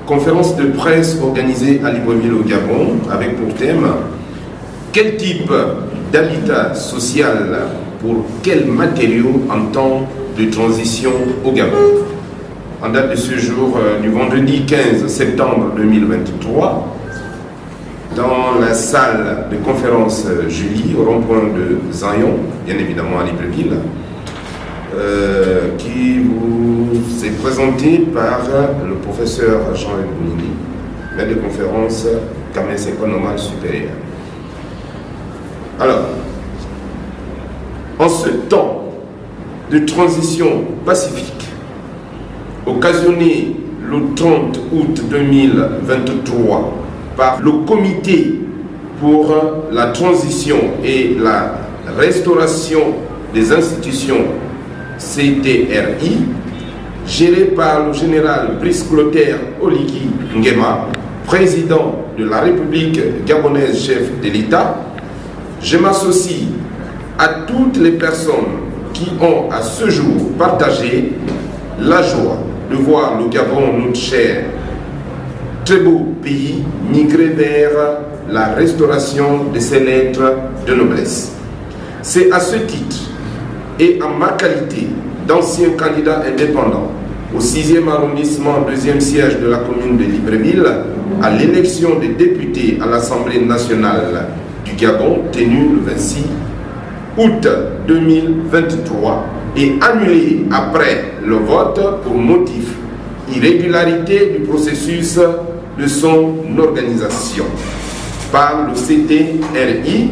conférence de presse organisée à Libreville au Gabon avec pour thème quel type d'habitat social pour quels matériaux en temps de transition au Gabon. En date de ce jour du vendredi 15 septembre 2023, dans la salle de conférence Julie, au rond-point de Zayon, bien évidemment à Libreville, qui vous est présenté par le professeur Jean-Yves Bounini, maître de conférence Kamès École Normale Supérieure. Alors, en ce temps de transition pacifique, occasionné le 30 août 2023 par le Comité pour la transition et la restauration des institutions CTRI, géré par le général Brice Clotaire Oligui Nguema, président de la République gabonaise, chef de l'État, je m'associe à toutes les personnes qui ont à ce jour partagé la joie de voir le Gabon, notre cher, très beau pays, migrer vers la restauration de ses lettres de noblesse. C'est à ce titre et en ma qualité d'ancien candidat indépendant au 6e arrondissement, 2e siège de la commune de Libreville, à l'élection des députés à l'Assemblée nationale du Gabon, tenue le 26 août 2023 et annulée après le vote pour motif irrégularité du processus de son organisation par le CTRI,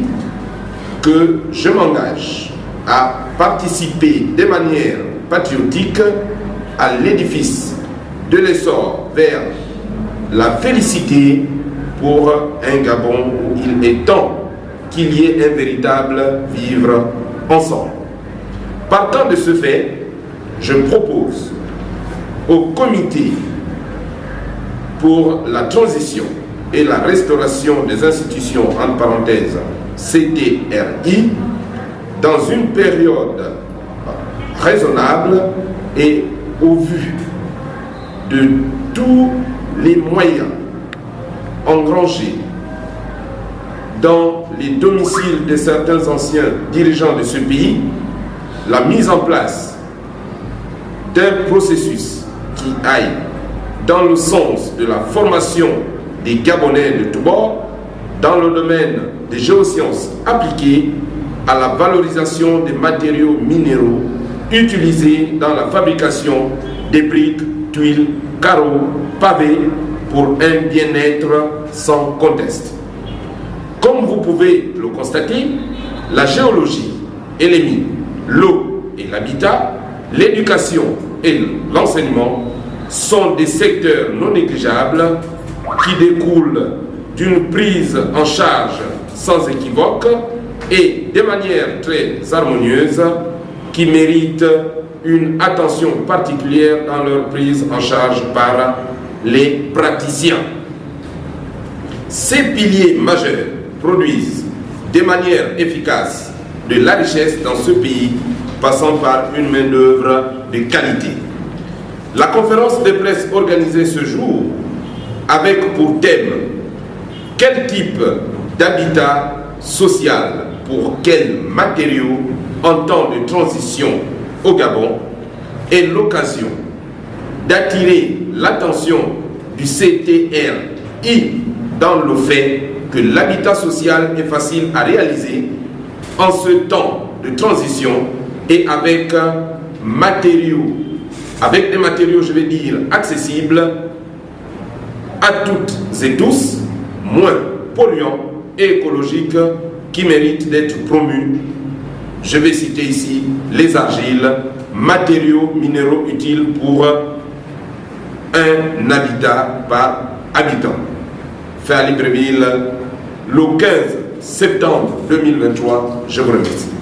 que je m'engage à participer de manière patriotique à l'édifice de l'essor vers la félicité pour un Gabon où il est temps qu'il y ait un véritable vivre ensemble. Partant de ce fait, je propose au Comité pour la transition et la restauration des institutions, entre parenthèses CTRI, dans une période raisonnable et au vu de tous les moyens engrangés dans les domiciles de certains anciens dirigeants de ce pays, la mise en place d'un processus qui aille dans le sens de la formation des Gabonais de tous bords dans le domaine des géosciences appliquées à la valorisation des matériaux minéraux utilisés dans la fabrication des briques, tuiles, carreaux, pavés pour un bien-être sans conteste. Comme vous pouvez le constater, la géologie et les mines, l'eau et l'habitat, l'éducation et l'enseignement sont des secteurs non négligeables qui découlent d'une prise en charge sans équivoque et de manière très harmonieuse qui méritent une attention particulière dans leur prise en charge par les praticiens. Ces piliers majeurs produisent de manière efficace de la richesse dans ce pays, passant par une main-d'œuvre de qualité. La conférence de presse organisée ce jour avec pour thème quel type d'habitat social pour quels matériaux en temps de transition au Gabon est l'occasion d'attirer l'attention du CTRI dans le fait que l'habitat social est facile à réaliser en ce temps de transition et avec des matériaux, je vais dire, accessibles à toutes et tous, moins polluants et écologiques, qui méritent d'être promus. Je vais citer ici les argiles, matériaux minéraux utiles pour un habitat par habitant. Fait à Libreville, le 15 septembre 2023, je vous remercie.